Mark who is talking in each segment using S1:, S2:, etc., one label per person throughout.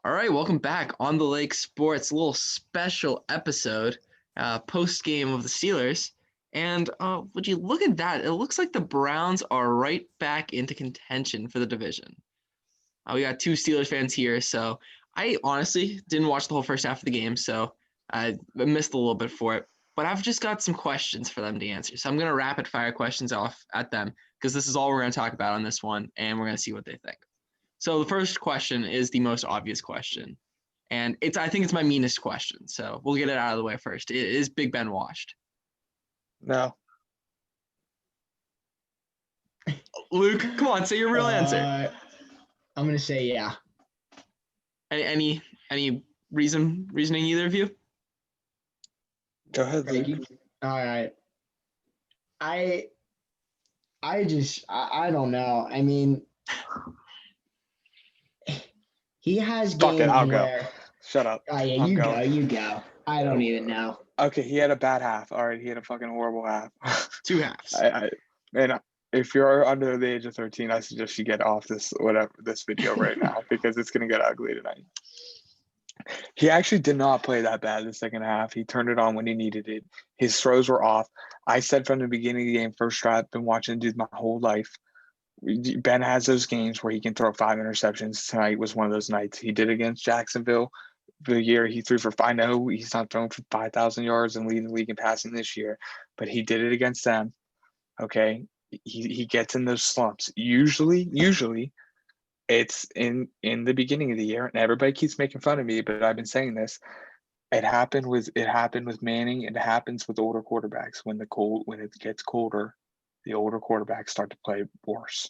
S1: All right, welcome back on the Lake Sports, a little special episode, post game of the Steelers. And would you look at that? It looks like the Browns are right back into contention for the division. We got two Steelers fans here, so I honestly didn't watch the whole first half of the game, so I missed a little bit for it. But I've just got some questions for them to answer. So I'm going to rapid fire questions off at them because this is all we're going to talk about on this one, and we're going to see what they think. So the first question is the most obvious question. And I think it's my meanest question. So we'll get it out of the way first. Is Big Ben washed?
S2: No.
S1: Luke, come on, say your real answer.
S3: I'm gonna say yeah.
S1: Any reasoning either of you?
S2: Go ahead, Luke.
S3: All right. I don't know. I mean, he has games
S2: Fuck it, I'll
S3: where.
S2: go. Shut up.
S3: Oh yeah, you go. I don't even know.
S2: Okay, he had a bad half. All right, he had a fucking horrible half.
S1: Two halves.
S2: Man, if you're under the age of 13, I suggest you get off this video right now because it's gonna get ugly tonight. He actually did not play that bad the second half. He turned it on when he needed it. His throws were off. I said from the beginning of the game, first drive, been watching dude my whole life. Ben has those games where he can throw 5 interceptions. Tonight was one of those nights. He did against Jacksonville. The year he threw for, I know he's not throwing for 5,000 yards and leading the league in passing this year, but he did it against them. Okay, he gets in those slumps. Usually it's in the beginning of the year, and everybody keeps making fun of me, but I've been saying this. It happened with Manning. It happens with older quarterbacks when it gets colder. The older quarterbacks start to play worse.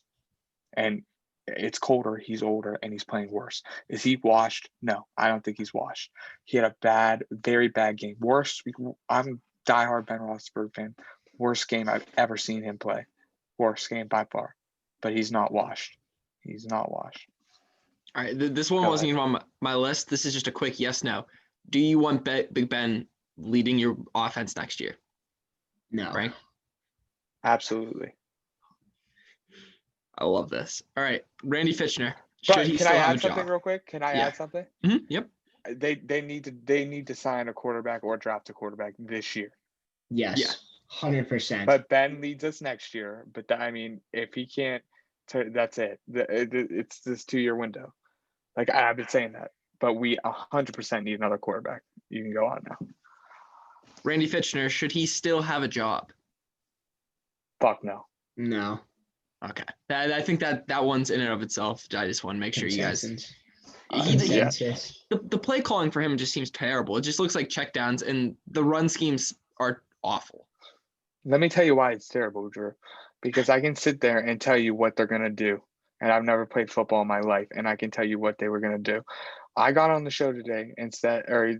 S2: And it's colder, he's older, and he's playing worse. Is he washed? No, I don't think he's washed. He had a very bad game. Worst, I'm a diehard Ben Roethlisberger fan. Worst game I've ever seen him play. Worst game by far. But he's not washed. He's not washed.
S1: All right, this one wasn't even on my list. This is just a quick yes, no. Do you want Big Ben leading your offense next year?
S3: No.
S1: Right?
S2: Absolutely.
S1: I love this. All right, Randy Fitchner.
S2: But can I add something real quick? Can I add something?
S1: Mm-hmm. Yep.
S2: They need to sign a quarterback or draft a quarterback this year.
S3: Yes. Yeah. 100%.
S2: But Ben leads us next year. But if he can't, that's it. It's this 2-year window. Like I've been saying that. But we 100% need another quarterback. You can go on now.
S1: Randy Fitchner, should he still have a job?
S2: Fuck no.
S3: No.
S1: Okay. I think that one's in and of itself. I just want to make sure you guys. The play calling for him just seems terrible. It just looks like checkdowns, and the run schemes are awful.
S2: Let me tell you why it's terrible, Drew. Because I can sit there and tell you what they're going to do. And I've never played football in my life, and I can tell you what they were going to do. I got on the show today and said, or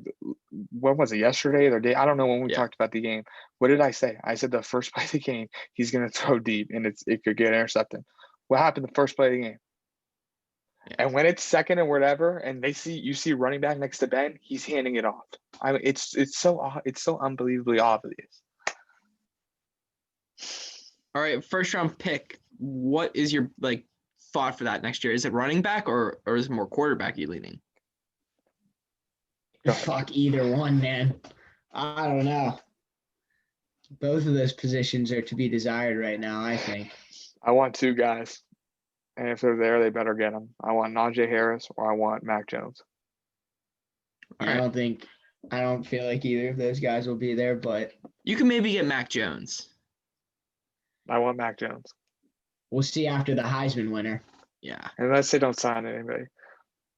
S2: when was it, yesterday or the day? I don't know when we talked about the game. What did I say? I said the first play of the game, he's going to throw deep, and it could get intercepted. What happened the first play of the game? Yeah. And when it's second and whatever, and you see running back next to Ben, he's handing it off. I mean, it's so unbelievably obvious.
S1: All right, first round pick. What is your thought for that next year? Is it running back or is it more quarterback you leaning?
S3: Fuck either one, man. I don't know. Both of those positions are to be desired right now, I think.
S2: I want 2 guys. And if they're there, they better get them. I want Najee Harris or I want Mac Jones.
S3: I don't feel like either of those guys will be there, but
S1: you can maybe get Mac Jones.
S2: I want Mac Jones.
S3: We'll see after the Heisman winner.
S1: Yeah.
S2: Unless they don't sign anybody.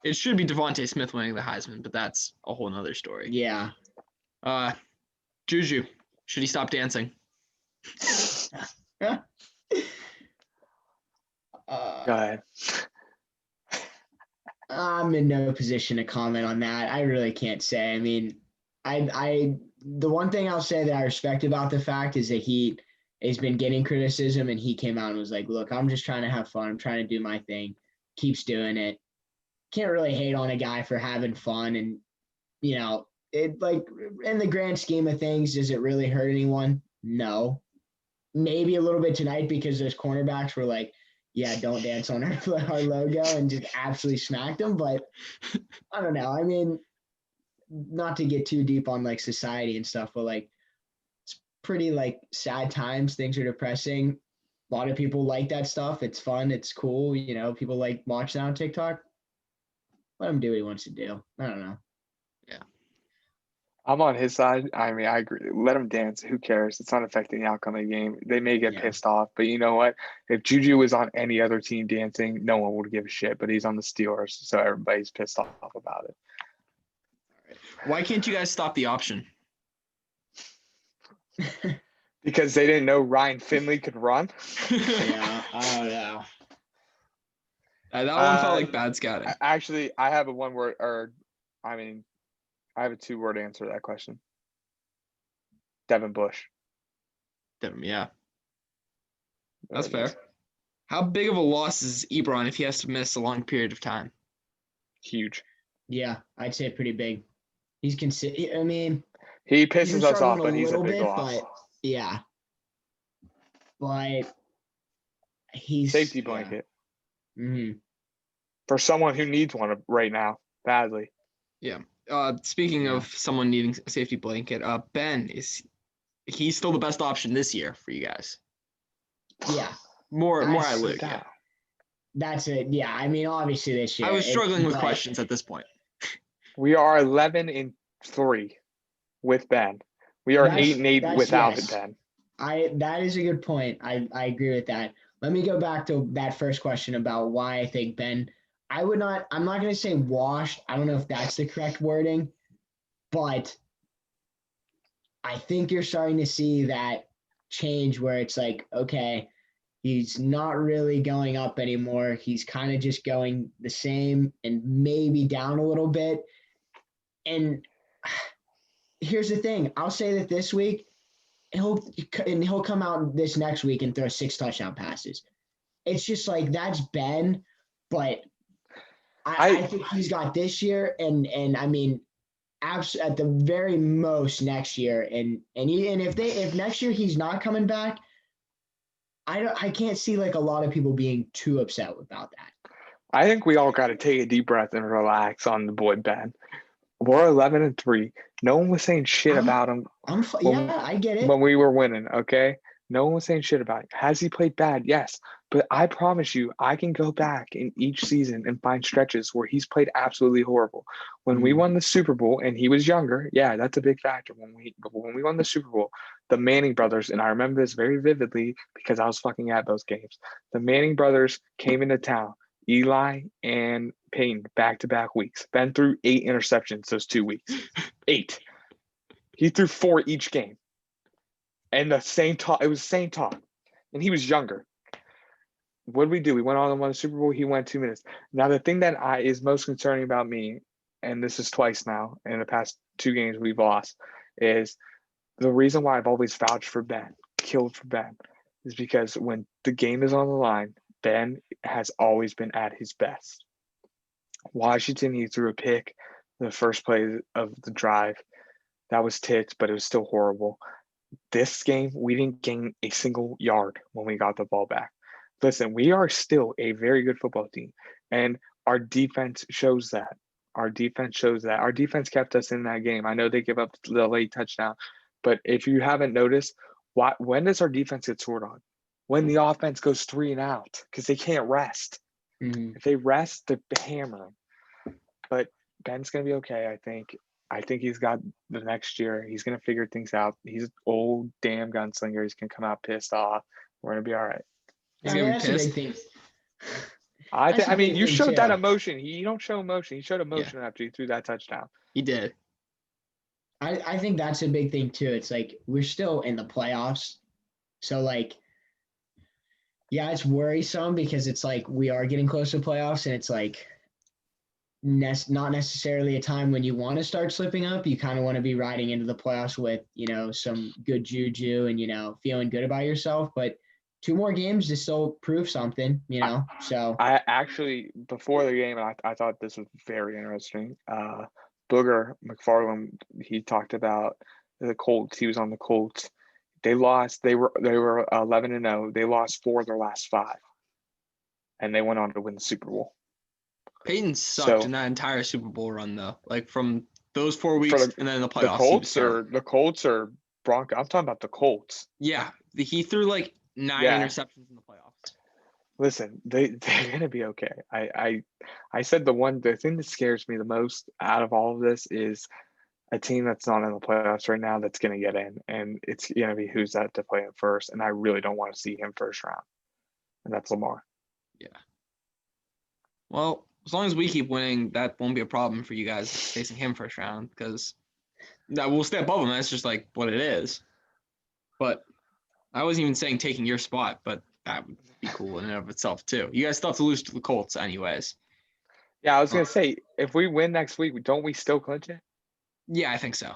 S1: It should be Devontae Smith winning the Heisman, but that's a whole nother story.
S3: Yeah.
S1: JuJu, should he stop dancing?
S2: Go ahead.
S3: I'm in no position to comment on that. I really can't say. I mean, the one thing I'll say that I respect about the fact is that he has been getting criticism, and he came out and was like, look, I'm just trying to have fun. I'm trying to do my thing. Keeps doing it. Can't really hate on a guy for having fun. And, it in the grand scheme of things, does it really hurt anyone? No. Maybe a little bit tonight because those cornerbacks were yeah, don't dance on our logo and just absolutely smacked him. But I don't know. I mean, not to get too deep on like society and stuff, but like it's pretty like sad times. Things are depressing. A lot of people like that stuff. It's fun. It's cool. People like watch that on TikTok. Let him do what he wants to do. I don't know.
S1: Yeah.
S2: I'm on his side. I mean, I agree. Let him dance. Who cares? It's not affecting the outcome of the game. They may get
S3: Yeah.
S2: pissed off, but you know what? If JuJu was on any other team dancing, no one would give a shit. But he's on the Steelers, so everybody's pissed off about it.
S1: Why can't you guys stop the option?
S2: Because they didn't know Ryan Finley could run.
S3: Yeah, I don't know.
S1: That one felt like bad scouting.
S2: Actually, I have a one-word, I have a two-word answer to that question. Devin Bush.
S1: Yeah,
S2: There
S1: that's
S2: it
S1: fair.
S2: is.
S1: How big of a loss is Ebron if he has to miss a long period of time?
S2: Huge.
S3: Yeah, I'd say pretty big. He's I mean,
S2: He
S3: he's been
S2: pisses us
S3: struggling
S2: off, but he's a
S3: little
S2: big
S3: bit,
S2: loss.
S3: but yeah. But he's
S2: Safety blanket
S3: Mm-hmm.
S2: for someone who needs one right now badly.
S1: Yeah. Speaking of someone needing a safety blanket, Ben he's still the best option this year for you guys?
S3: Yeah.
S1: More I Luke. Yeah.
S3: That's it. Yeah. I mean, obviously this year.
S1: I was struggling with questions at this point.
S2: We are 11-3 with Ben. We are 8-8 without Ben.
S3: That is a good point. I agree with that. Let me go back to that first question about why I think Ben. I'm not going to say washed. I don't know if that's the correct wording, but I think you're starting to see that change where it's like, okay, he's not really going up anymore. He's kind of just going the same and maybe down a little bit. And here's the thing. I'll say that this week, he'll come out this next week and throw 6 touchdown passes. It's just like that's Ben, but I think he's got this year and I mean at the very most next year and if next year he's not coming back, I can't see like a lot of people being too upset about that.
S2: I think we all got to take a deep breath and relax on the boy Ben. We're 11-3. No one was saying shit about him.
S3: I get it.
S2: When we were winning, okay? No one was saying shit about it. Has he played bad? Yes. But I promise you, I can go back in each season and find stretches where he's played absolutely horrible. When we won the Super Bowl and he was younger, yeah, that's a big factor. When we won the Super Bowl, the Manning brothers, and I remember this very vividly because I was fucking at those games. The Manning brothers came into town. Eli and Peyton back-to-back weeks. Ben threw 8 interceptions those 2 weeks. 8. He threw 4 each game. And the same talk, it was the same talk. And he was younger. What did we do? We went on and won the Super Bowl. He went 2 minutes. Now, the thing that is most concerning about me, and this is twice now in the past 2 games we've lost, is the reason why I've always vouched for Ben, killed for Ben, is because when the game is on the line, Ben has always been at his best. Washington, he threw a pick the first play of the drive. That was tits, but it was still horrible. This game, we didn't gain a single yard when we got the ball back. Listen, we are still a very good football team, and our defense shows that. Our defense kept us in that game. I know they give up the late touchdown, but if you haven't noticed, when does our defense get scored on? When the offense goes 3 and out, because they can't rest.
S3: Mm-hmm.
S2: If they rest, they hammer them. But Ben's gonna be okay, I think. I think he's got the next year. He's going to figure things out. He's an old damn gunslinger. He's going to come out pissed off. We're going to be all right.
S1: He's going to be pissed.
S3: A big thing.
S2: I mean, you showed that emotion. You don't show emotion. He showed emotion after he threw that touchdown.
S1: He did.
S3: I think that's a big thing, too. It's like we're still in the playoffs. So, like, yeah, it's worrisome because it's like we are getting close to playoffs and it's like not necessarily a time when you want to start slipping up. You kind of want to be riding into the playoffs with, some good juju and, feeling good about yourself. But 2 more games to still prove something, so.
S2: I actually, before the game, I thought this was very interesting. Booger McFarland, he talked about the Colts. He was on the Colts. They lost. They were 11-0. They lost 4 of their last 5. and they went on to win the Super Bowl.
S1: Peyton sucked in that entire Super Bowl run, though. Like from those 4 weeks and then in the playoffs.
S2: The Colts or Broncos. I'm talking about the Colts.
S1: Yeah, he threw like 9 interceptions in the playoffs.
S2: Listen, they're gonna be okay. I said the thing that scares me the most out of all of this is a team that's not in the playoffs right now that's gonna get in, and it's gonna be who's that to play in first. And I really don't want to see him first round, and that's Lamar.
S1: Yeah. Well, as long as we keep winning, that won't be a problem for you guys facing him first round because we'll stay above him. That's just like what it is. But I wasn't even saying taking your spot, but that would be cool in and of itself too. You guys still have to lose to the Colts anyways.
S2: Yeah, I was gonna say if we win next week, don't we still clinch it?
S1: Yeah, I think so.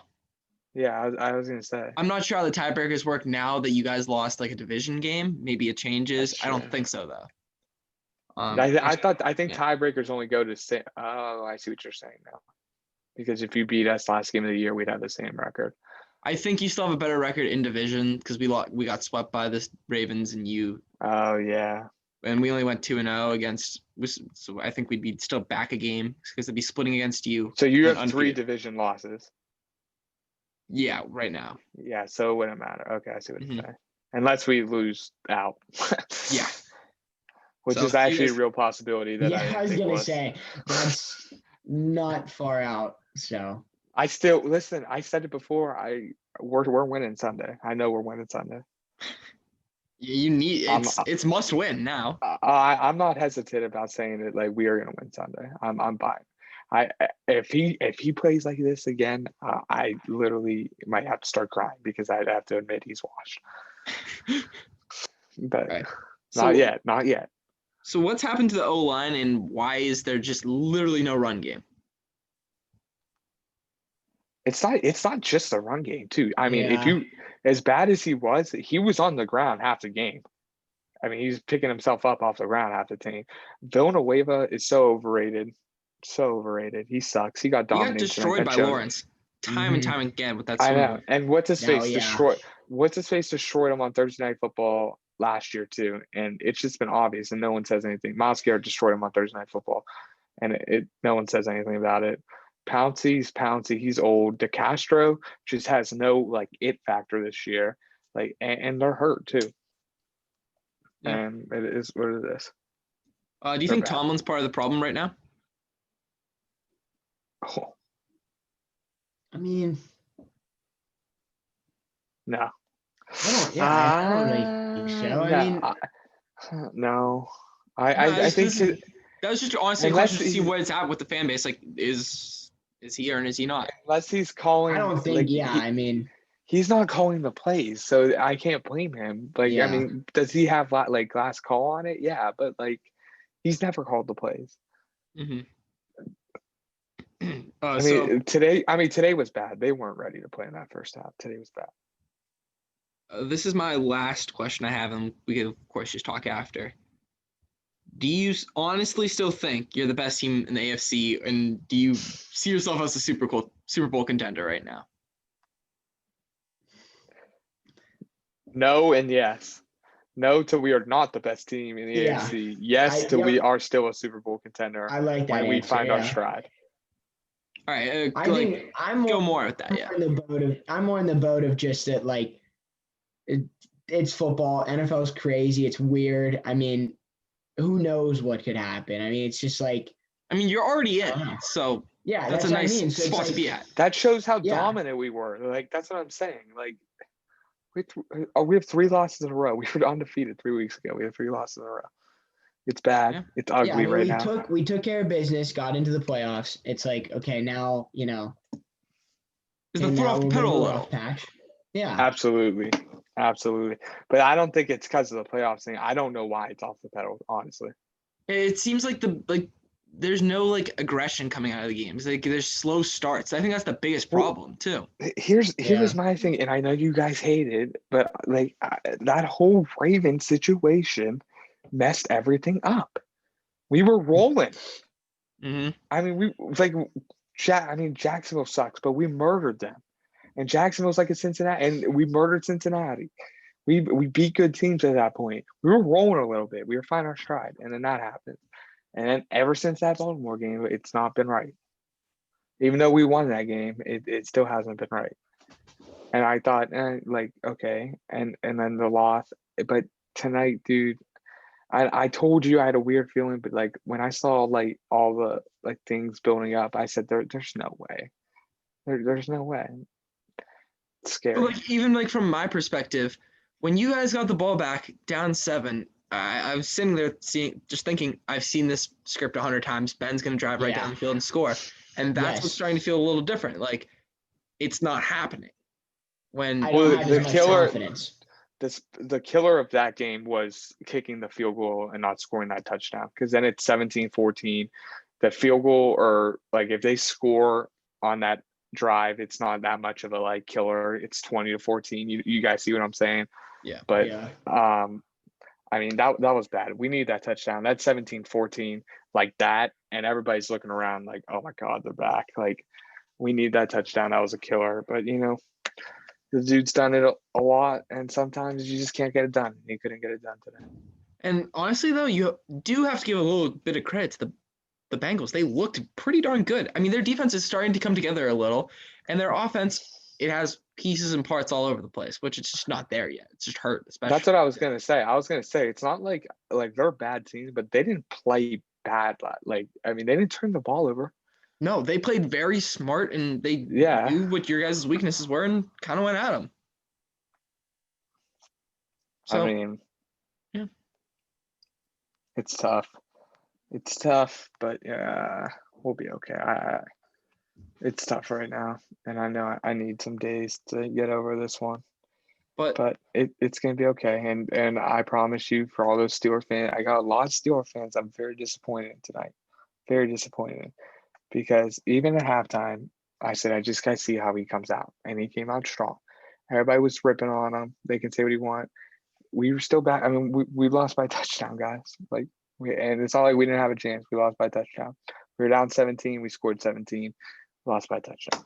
S2: Yeah, I was gonna say.
S1: I'm not sure how the tiebreakers work now that you guys lost like a division game. Maybe it changes. I don't think so though.
S2: I think tiebreakers only go to oh, I see what you're saying now. Because if you beat us last game of the year, we'd have the same record.
S1: I think you still have a better record in division because we got swept by the Ravens and you.
S2: Oh yeah.
S1: And we only went 2-0 against. So I think we'd be still back a game because they'd be splitting against you.
S2: So you have 3 division losses.
S1: Yeah, right now.
S2: Yeah, so it wouldn't matter. Okay, I see what you're saying. Unless we lose out.
S1: Yeah.
S2: Which is actually a real possibility. That
S3: I was going to say, that's not far out. So
S2: I still, listen, I said it before. We're winning Sunday. I know we're winning Sunday.
S1: You need it's must win now.
S2: I'm not hesitant about saying it. Like we are going to win Sunday. I'm fine. If he plays like this again, I literally might have to start crying because I'd have to admit he's washed. But right. Not yet.
S1: So what's happened to the O-line and why is there just literally no run game?
S2: It's not just the run game too. I mean, if you as bad as he was on the ground half the game. I mean, he's picking himself up off the ground half the team. Villanueva is so overrated. So overrated. He sucks. He got dominated.
S1: He got destroyed by Lawrence time and time again with that.
S2: I know. And what's his face destroyed him on Thursday Night Football last year too, and it's just been obvious, and no one says anything. Myles Garrett destroyed him on Thursday Night Football, and no one says anything about it. Pouncey's Pouncey. He's old. DeCastro just has no like it factor this year, like, and they're hurt too. Yeah. And it is what it is.
S1: Do you think Tomlin's part of the problem right now?
S2: Oh.
S3: I mean,
S2: no.
S3: I don't really think so. I mean,
S2: no. I think
S1: that was just honestly a question to see where it's at with the fan base. Like, is he or is he not?
S2: Unless he's calling.
S3: I don't think. Like, I mean,
S2: he's not calling the plays, so I can't blame him. Like, I mean, does he have like last call on it? Yeah, but like, he's never called the plays.
S1: Mm-hmm.
S2: Today was bad. They weren't ready to play in that first half. Today was bad.
S1: This is my last question I have, and we can, of course, just talk after. Do you honestly still think you're the best team in the AFC, and do you see yourself as a Super Bowl contender right now?
S2: No and yes. No to we are not the best team in the AFC. Yes to we are still a Super Bowl contender.
S3: I like that
S2: when
S3: answer,
S2: we find our stride.
S1: All right,
S3: I think I'm
S1: more with that.
S3: I'm more in the boat of just that, like, it's football. NFL's crazy. It's weird. I mean, who knows what could happen? I mean, it's just like.
S1: I mean, you're already in, so
S3: yeah,
S1: that's a nice spot to be at.
S2: That shows how dominant we were. Like, that's what I'm saying. Like, we have 3 losses in a row. We were undefeated 3 weeks ago. We have 3 losses in a row. It's bad. Yeah. It's ugly right now.
S3: We took care of business, got into the playoffs. It's like, okay, now,
S1: is the foot off the pedal a little?
S3: Patch. Yeah.
S2: Absolutely. But I don't think it's because of the playoffs thing. I don't know why it's off the pedal, honestly.
S1: It seems like there's no aggression coming out of the games. Like there's slow starts. I think that's the biggest problem too.
S2: Here's my thing, and I know you guys hate it, but that whole Raven situation messed everything up. We were rolling.
S1: Mm-hmm.
S2: I mean, Jacksonville sucks, but we murdered them. And Jacksonville's like a Cincinnati, and we murdered Cincinnati. We beat good teams at that point. We were rolling a little bit. We were finding our stride, and then that happened. And then ever since that Baltimore game, it's not been right. Even though we won that game, it still hasn't been right. And I thought, like, okay, and then the loss. But tonight, dude, I told you I had a weird feeling, but like when I saw like all the like things building up, I said there's no way. There's no way. It's
S1: But
S2: scary.
S1: like even like from my perspective, when you guys got the ball back down 7, I was sitting there just thinking, I've seen this script 100 times. Ben's gonna drive right down the field and score, and that's what's
S3: Yes.
S1: starting to feel a little different. Like it's not happening. When
S3: I
S2: Well,
S3: don't have
S2: the
S3: as much
S2: killer,
S3: confidence.
S2: the killer of that game was kicking the field goal and not scoring that touchdown, because then it's 17-14. The field goal, or like if they score on that drive, it's not that much of a like killer. It's 20-14. You guys see what I'm saying?
S1: yeah,
S2: But
S3: Yeah.
S2: I mean that was bad. We need that touchdown. That's 17-14 like that, and everybody's looking around like, oh my God, they're back. Like we need that touchdown. That was a killer. But the dude's done it a lot, and sometimes you just can't get it done. He couldn't get it done today.
S1: and honestly though, you do have to give a little bit of credit to the Bengals. They looked pretty darn good. I mean, their defense is starting to come together a little, and their offense, it has pieces and parts all over the place, which it's just not there yet. It's just hurt, especially.
S2: That's what I was gonna say. I was gonna say it's not like they're bad teams, but they didn't play bad. Like I mean, they didn't turn the ball over.
S1: No, they played very smart, and they
S2: Yeah.
S1: knew what your guys' weaknesses were and kind of went at them. So,
S2: I mean,
S1: yeah.
S2: It's tough. It's tough, but yeah, we'll be okay. It's tough right now, and I know I need some days to get over this one.
S1: But
S2: It's gonna be okay. And I promise you, for all those Steelers fans, I got a lot of Steelers fans. I'm very disappointed in tonight. Very disappointed, because even at halftime, I said I just gotta see how he comes out, and he came out strong. Everybody was ripping on him. They can say what he want. We were still back. I mean, we lost by touchdown, guys. Like and it's not like we didn't have a chance. We lost by touchdown. We were down 17. We scored 17. Lost by touchdown.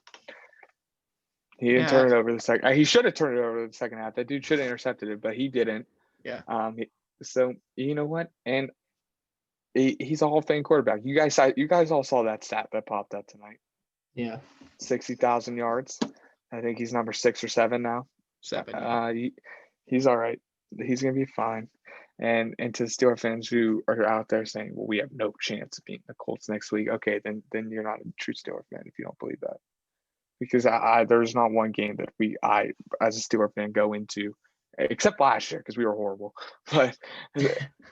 S2: He didn't turn it over the second. He should have turned it over the second half. That dude should have intercepted it, but he didn't.
S1: Yeah.
S2: So you know what? And he's a Hall of Fame quarterback. You guys all saw that stat that popped up tonight.
S3: Yeah.
S2: 60,000 yards. I think he's number 6 or 7 now.
S1: 7. Yeah.
S2: He's all right. He's gonna be fine. And to Steelers fans who are out there saying, "Well, we have no chance of beating the Colts next week," okay, then you're not a true Steelers fan if you don't believe that. Because there's not one game that I as a Steelers fan go into, except last year because we were horrible. But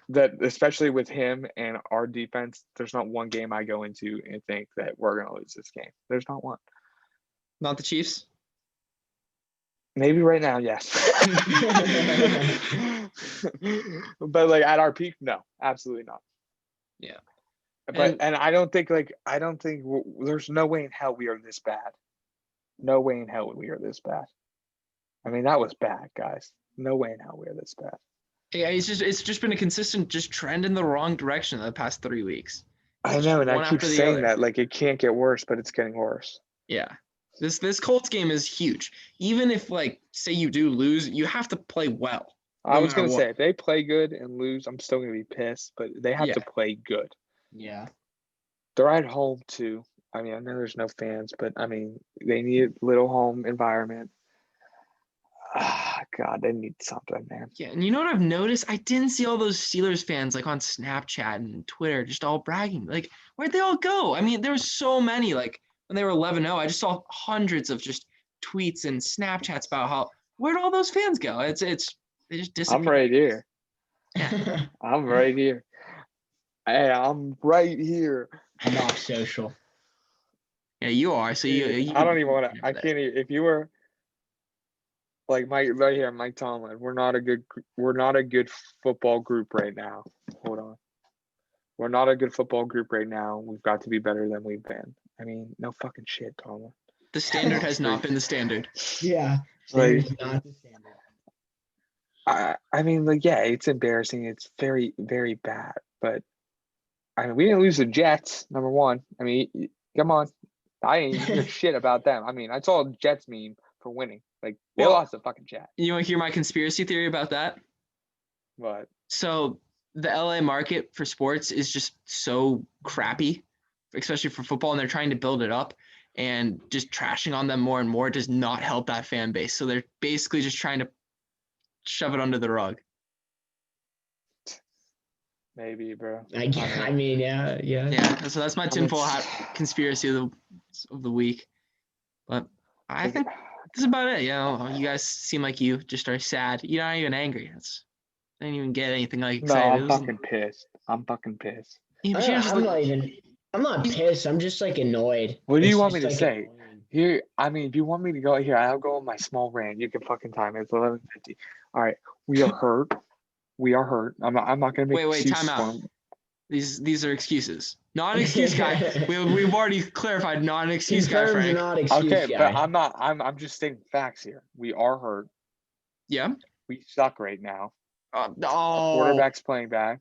S2: that especially with him and our defense, there's not one game I go into and think that we're gonna lose this game. There's not one.
S1: Not the Chiefs.
S2: Maybe right now, yes. But like at our peak, no, absolutely not.
S1: Yeah.
S2: But I don't think there's no way in hell we are this bad. No way in hell we are this bad. I mean, that was bad, guys. No way in hell we are this bad.
S1: Yeah, it's just been a consistent just trend in the wrong direction the past 3 weeks.
S2: I know, and I keep saying
S1: other.
S2: that like it can't get worse, but it's getting worse.
S1: Yeah. This Colts game is huge. Even if like say you do lose, you have to play well.
S2: I was gonna say if they play good and lose, I'm still gonna be pissed, but they have to play good.
S3: Yeah.
S2: They're at home too. I mean, I know there's no fans, but I mean they need a little home environment. God, they need something, man.
S1: Yeah, and you know what I've noticed? I didn't see all those Steelers fans like on Snapchat and Twitter just all bragging. Like, where'd they all go? I mean, there were so many. Like when they were 11-0, I just saw hundreds of just tweets and Snapchats about how where'd all those fans go? It's they just disappeared.
S2: I'm right here.
S1: Yeah.
S2: I'm right here. Hey, I'm right here.
S3: I'm off social.
S1: Yeah, you are. So you
S2: I don't even want to. I can't even. If you were like Mike right here, Mike Tomlin, we're not a good football group right now. Hold on. We're not a good football group right now. We've got to be better than we've been. I mean, no fucking shit, Tomlin.
S1: The standard has not been the standard.
S3: Yeah.
S2: Like,
S3: not the standard.
S2: I mean, like, yeah, it's embarrassing. It's very, very bad. But I mean, we didn't lose the Jets, number one. I mean, come on. I ain't hear shit about them. I mean, I saw a Jets meme for for winning. Like they
S1: Well,
S2: lost the fucking chat.
S1: You want to hear my conspiracy theory about that?
S2: But
S1: So the LA market for sports is just so crappy, especially for football, and they're trying to build it up, and just trashing on them more and more does not help that fan base. So they're basically just trying to shove it under the rug.
S2: maybe, bro.
S3: I mean, yeah.
S1: Yeah. So that's my
S2: I mean,
S1: tinfoil hat conspiracy of the week. But I think this is about it. You know, you guys seem like you just are sad. You're not even angry. I didn't even get anything like
S2: No,
S1: excited.
S2: I'm fucking pissed. I'm fucking pissed.
S1: Yeah, but you're just
S3: I'm not pissed. I'm just like annoyed.
S2: What do you
S3: It's
S2: want me
S3: just,
S2: to
S3: like,
S2: say?
S3: annoying.
S2: Here, I mean, if you want me to go here, I'll go on my small rant. You can fucking time it. It's 11:50. All right, we are hurt. We are hurt. I'm not gonna make
S1: wait,
S2: excuses
S1: time
S2: for
S1: out.
S2: him.
S1: These are excuses. Not an excuse guy. We've already clarified not an excuse guy,
S3: Confirmed
S1: Frank.
S3: not excuse
S2: Okay,
S3: guy.
S2: but I'm not. I'm just stating facts here. We are hurt.
S1: Yeah.
S2: We suck right now. Our
S1: Oh.
S2: quarterback's playing bad.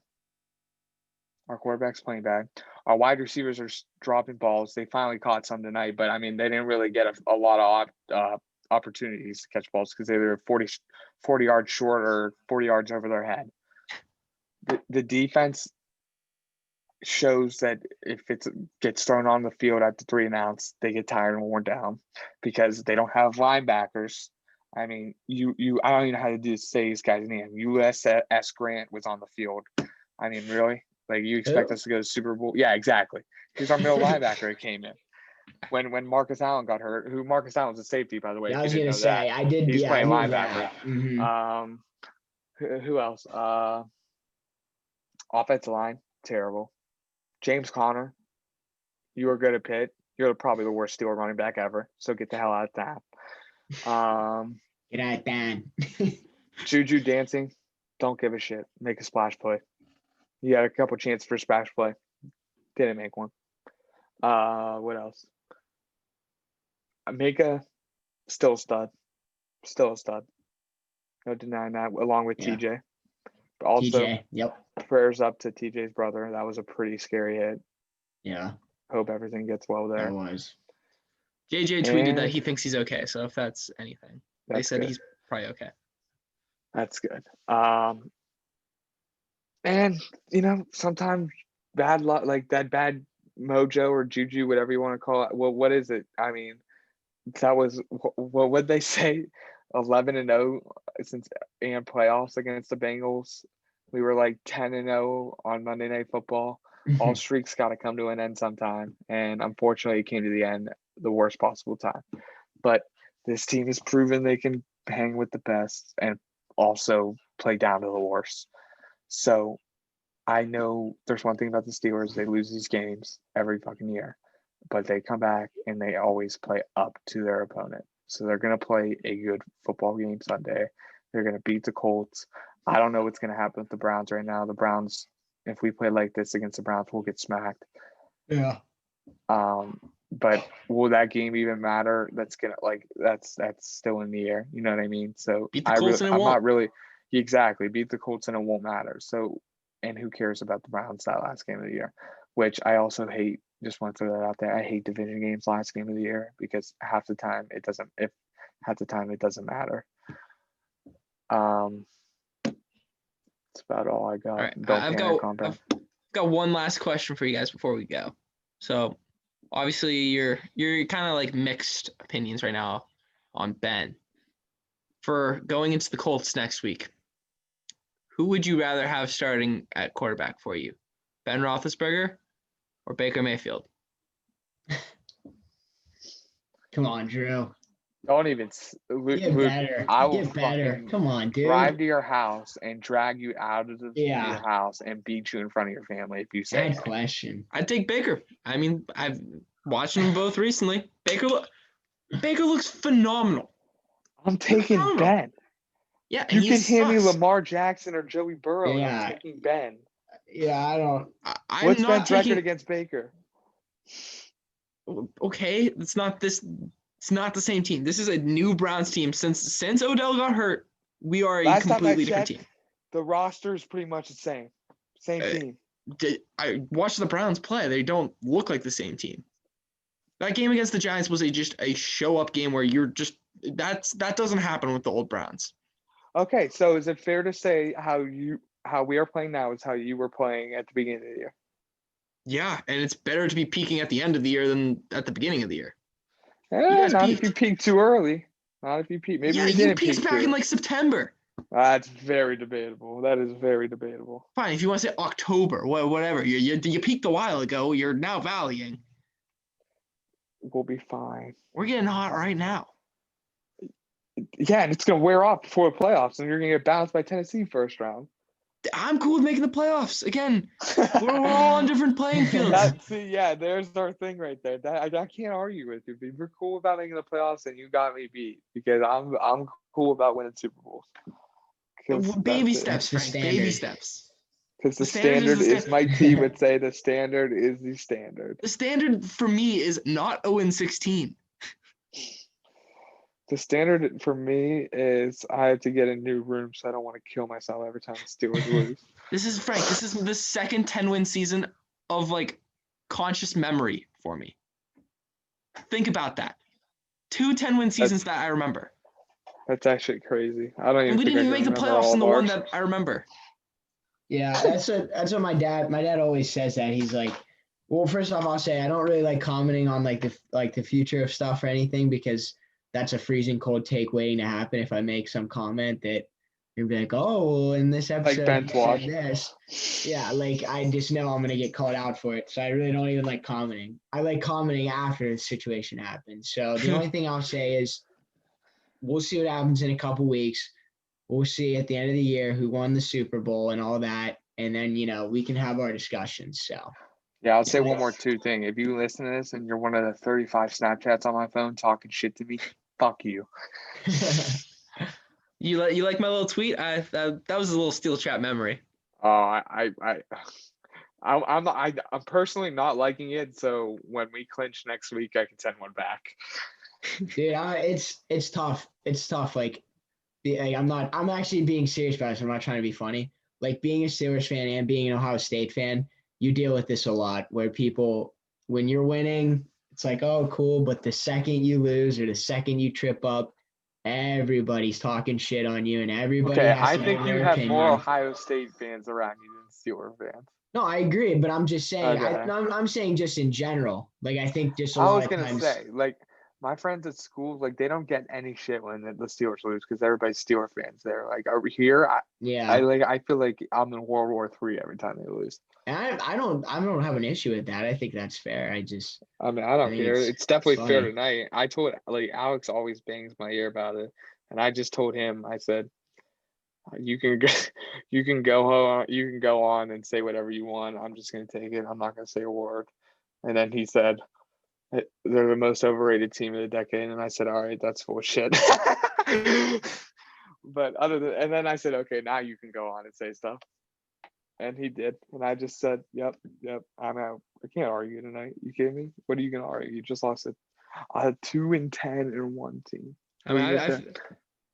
S2: Our wide receivers are dropping balls. They finally caught some tonight, but I mean, they didn't really get a lot of opportunities to catch balls because they were 40 yards short or 40 yards over their head. The defense shows that if it gets thrown on the field at the 3 and outs, they get tired and worn down because they don't have linebackers. I mean, I don't even know how to say this guy's name. USS Grant was on the field. I mean, really? Like, you expect us to go to the Super Bowl? Yeah, exactly. He's our middle linebacker who came in. When Marcus Allen got hurt, who Marcus Allen's a safety, by the way.
S3: I was going to say, I did.
S2: He's playing
S3: linebacker.
S2: linebacker. Who else? Offensive line, terrible. James Conner, you are good at Pitt. You're probably the worst Steeler running back ever. So get the hell out of that.
S3: Get out of that.
S2: JuJu dancing, don't give a shit. Make a splash play. You had a couple chances for a splash play. Didn't make one. What else? Mika, still a stud. No denying that, along with TJ. But also,
S3: TJ, yep.
S2: Prayers up to TJ's brother. That was a pretty scary hit.
S3: Yeah.
S2: Hope everything gets well there.
S3: That was.
S1: JJ tweeted that he thinks he's okay. So if that's anything, they said
S2: good.
S1: He's probably okay.
S2: That's good. And sometimes bad luck, like that bad mojo or juju, whatever you want to call it. Well, what is it? I mean, that was what would they say? 11-0 since and playoffs against the Bengals. We were like 10-0 on Monday Night Football. All streaks got to come to an end sometime, and unfortunately, it came to the end the worst possible time. But this team has proven they can hang with the best and also play down to the worst. So I know there's one thing about the Steelers: they lose these games every fucking year, but they come back and they always play up to their opponent. So they're going to play a good football game Sunday. They're going to beat the Colts. I don't know what's going to happen with the Browns right now. The Browns, if we play like this against the Browns, we'll get smacked.
S3: Yeah.
S2: But will that game even matter? That's still in the air. You know what I mean? So
S1: beat the Colts and it won't.
S2: not really exactly beat the Colts and it won't matter. So, and who cares about the Browns that last game of the year? Which I also hate. Just want to throw that out there. I hate division games last game of the year because half the time it doesn't matter. That's about all I got.
S1: All right. I've got one last question for you guys before we go. So obviously you're kind of like mixed opinions right now on Ben. For going into the Colts next week, who would you rather have starting at quarterback for you? Ben Roethlisberger or Baker Mayfield?
S3: Come on, Drew.
S2: Don't even.
S3: Get better.
S2: I will
S3: Get better. Come on, dude.
S2: Drive to your house and drag you out of your
S3: Yeah.
S2: house and beat you in front of your family if you say.
S3: Bad question.
S1: I'd take Baker. I mean, I've watched them both recently. Baker looks phenomenal.
S2: I'm taking Ben.
S1: Yeah,
S2: you
S1: he
S2: can hand me
S1: sucks.
S2: Lamar Jackson or Joey Burrow.
S3: Yeah.
S2: And I'm taking Ben.
S3: Yeah, I don't.
S2: What's Ben's record against Baker?
S1: Okay, it's not the same team. This is a new Browns team. Since Odell got hurt, we are a completely different team.
S2: The roster is pretty much the same. Same team.
S1: I watched the Browns play. They don't look like the same team. That game against the Giants was just a show-up game where you're just That doesn't happen with the old Browns.
S2: Okay, so is it fair to say how we are playing now is how you were playing at the beginning of the year?
S1: Yeah, and it's better to be peaking at the end of the year than at the beginning of the year. You guys
S2: Not
S1: peaked.
S2: if you peak too early. Not if you peak. Maybe we
S1: You
S2: didn't
S1: peaked
S2: peak
S1: back
S2: too.
S1: in like September.
S2: That's very debatable. That is very debatable.
S1: Fine, if you want to say October, whatever. You peaked a while ago. You're now valleying.
S2: We'll be fine.
S1: We're getting hot right now.
S2: Yeah, and it's gonna wear off before the playoffs, and you're gonna get bounced by Tennessee first round.
S1: I'm cool with making the playoffs again. We're all on different playing fields.
S2: There's our thing right there. I can't argue with you. If you're cool about making the playoffs, and you got me beat because I'm cool about winning Super Bowls.
S1: Baby steps,
S3: the
S1: Frank.
S3: standard.
S1: Baby steps.
S2: Because the standard is, my team would say, the standard is the standard.
S1: The standard for me is not 0-16.
S2: The standard for me is I have to get a new room, so I don't want to kill myself every time the Steelers lose.
S1: This is Frank. This is the second 10-win season of like conscious memory for me. Think about that. 2 10-win seasons that I remember.
S2: That's actually crazy. I don't even.
S1: And we didn't even make the playoffs in the one that I remember.
S3: Yeah, that's what my dad always says that. He's like, well, first off, I'll say I don't really like commenting on like the future of stuff or anything, because that's a freezing cold take waiting to happen. If I make some comment that you're be like, oh, in this episode,
S2: Ben's watch.
S3: this. Yeah, like I just know I'm gonna get called out for it. So I really don't even like commenting. I like commenting after the situation happens. So the only thing I'll say is we'll see what happens in a couple weeks. We'll see at the end of the year who won the Super Bowl and all that. And then, we can have our discussions. So,
S2: yeah, I'll say one more thing. If you listen to this and you're one of the 35 Snapchats on my phone talking shit to me, fuck you.
S1: You like my little tweet? That was a little steel trap memory.
S2: Oh, I'm personally not liking it. So when we clinch next week, I can send one back.
S3: Dude, it's tough. It's tough. Like, I'm actually being serious about this. I'm not trying to be funny. Like, being a Steelers fan and being an Ohio State fan, you deal with this a lot where people, when you're winning, it's like, oh, cool. But the second you lose or the second you trip up, everybody's talking shit on you and everybody has
S2: I
S3: to
S2: think
S3: give
S2: you
S3: their
S2: have
S3: opinion.
S2: more Ohio State fans around you than Steelers fans.
S3: No, I agree, but I'm just saying.
S2: Okay.
S3: I'm saying just in general. Like, I think just a
S2: I
S3: lot
S2: was
S3: of
S2: gonna
S3: times.
S2: say, like, my friends at school, like, they don't get any shit when the Steelers lose because everybody's Steelers fans there. Like, over here, I feel like I'm in World War III every time they lose.
S3: And I don't have an issue with that. I think that's fair. I
S2: don't care. It's definitely fair tonight. I told, like, Alex always bangs my ear about it, and I just told him, I said, you can go on and say whatever you want. I'm just gonna take it. I'm not gonna say a word. And then he said, they're the most overrated team of the decade, and I said, all right, that's full of shit. But and then I said, okay, now you can go on and say stuff. And he did, and I just said, yep, I'm out. I can't argue tonight. You kidding me? What are you gonna argue? You just lost a 2-10-1 team.
S1: I mean,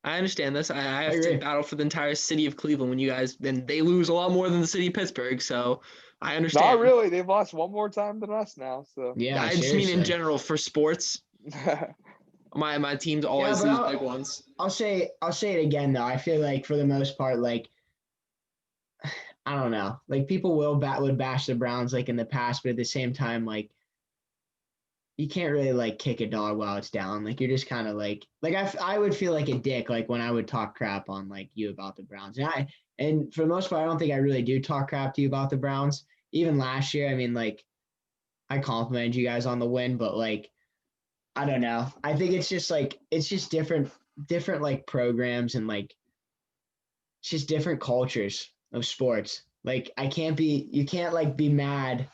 S1: I understand this. I have to battle for the entire city of Cleveland when you guys, and they lose a lot more than the city of Pittsburgh. So I understand.
S2: Not really. They've lost one more time than us now. So
S3: yeah,
S1: I just mean in general for sports. My teams always lose big ones.
S3: I'll say it again though. I feel like for the most part, like, I don't know, like people would bash the Browns like in the past, but at the same time, like, you can't really like kick a dog while it's down. Like, you're just kind of like I would feel like a dick like when I would talk crap on like you about the Browns. And for the most part, I don't think I really do talk crap to you about the Browns. Even last year, I mean, like, I complimented you guys on the win, but like, I don't know. I think it's just different like programs and like it's just different cultures of sports. Like, you can't like be mad.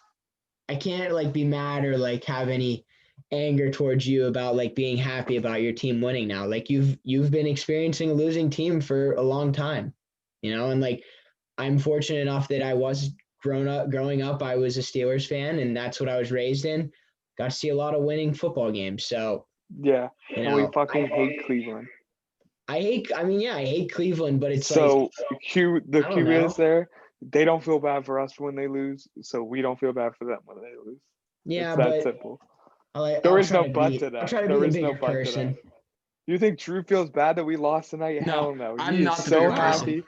S3: I can't like be mad or like have any anger towards you about like being happy about your team winning now. Like, you've been experiencing a losing team for a long time, and like, I'm fortunate enough that I was growing up, I was a Steelers fan, and that's what I was raised in. Got to see a lot of winning football games. So
S2: yeah, we fucking hate Cleveland.
S3: I hate Cleveland, but it's
S2: so
S3: like
S2: the Q is there. They don't feel bad for us when they lose, so we don't feel bad for them when they lose.
S3: Yeah,
S2: it's that simple.
S3: There
S2: is no but to that.
S3: I'll try to be the bigger person.
S2: You think Drew feels bad that we lost tonight?
S1: No,
S2: Hell no.
S1: I'm
S2: He
S1: not
S2: is
S1: the
S2: so
S1: bigger person.
S2: happy.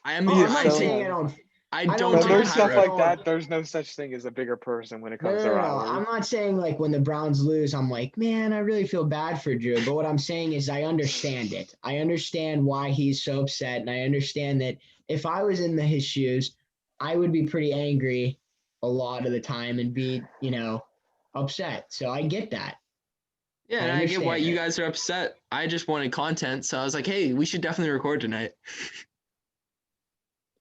S1: I am.
S2: He
S3: Oh,
S2: is
S3: I'm not
S2: so
S3: saying
S2: happy.
S3: I don't.
S1: I
S3: I
S1: don't
S3: don't
S2: No,
S1: take
S2: there's
S1: high
S2: stuff
S1: road.
S2: like that. There's no such thing as a bigger person when it
S3: No,
S2: comes
S3: no,
S2: to
S3: no, no.
S2: rivalry.
S3: I'm not saying like when the Browns lose, I'm like, man, I really feel bad for Drew. But what I'm saying is I understand it. I understand why he's so upset. And I understand that if I was in his shoes, I would be pretty angry a lot of the time and be, upset. So I get that.
S1: Yeah,
S3: I
S1: and I get why
S3: understand
S1: you
S3: it.
S1: guys are upset. I just wanted content, so I was like, hey, we should definitely record tonight.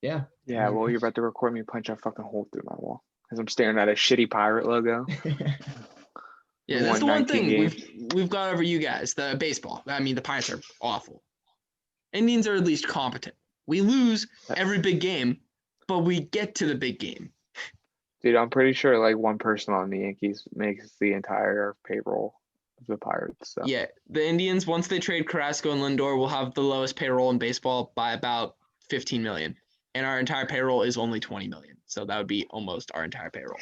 S3: Yeah.
S2: Yeah, well, you're about to record me punch a fucking hole through my wall because I'm staring at a shitty pirate logo.
S1: Yeah,
S2: We
S1: that's
S2: won
S1: the one
S2: 19
S1: thing
S2: games.
S1: we've got over you guys. The baseball. I mean, the Pirates are awful. Indians are at least competent. We lose every big game, but we get to the big game.
S2: Dude, I'm pretty sure like one person on the Yankees makes the entire payroll of the Pirates. So
S1: Yeah, the Indians, once they trade Carrasco and Lindor, will have the lowest payroll in baseball by about 15 million. And our entire payroll is only 20 million. So that would be almost our entire payroll.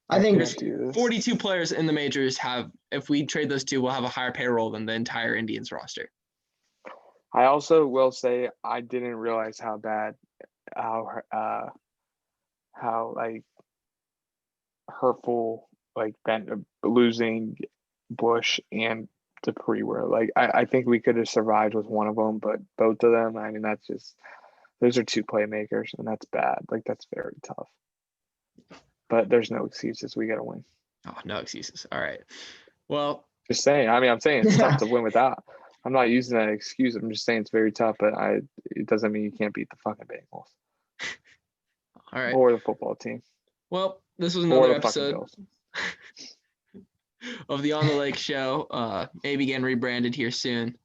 S3: I think
S2: can't do this.
S1: 42 players in the majors have, if we trade those two, we'll have a higher payroll than the entire Indians roster.
S2: I also will say I didn't realize how bad, how like hurtful like losing Bush and Dupree were. Like I think we could have survived with one of them, but both of them, I mean, that's just those are two playmakers, and that's bad. Like that's very tough. But there's no excuses. We got to win.
S1: Oh, no excuses. All right. Well,
S2: Just saying. I mean, I'm saying it's tough to win without. I'm not using that excuse. I'm just saying it's very tough, but it doesn't mean you can't beat the fucking Bengals.
S1: All right.
S2: Or the football team.
S1: Well, this was
S2: Or
S1: another
S2: the fucking
S1: episode
S2: Bills.
S1: of the On the Lake show. Maybe getting rebranded here soon,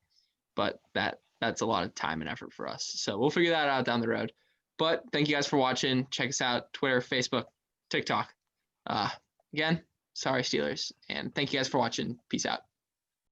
S1: but that's a lot of time and effort for us. So we'll figure that out down the road. But thank you guys for watching. Check us out, Twitter, Facebook, TikTok. Again, sorry Steelers, and thank you guys for watching. Peace out.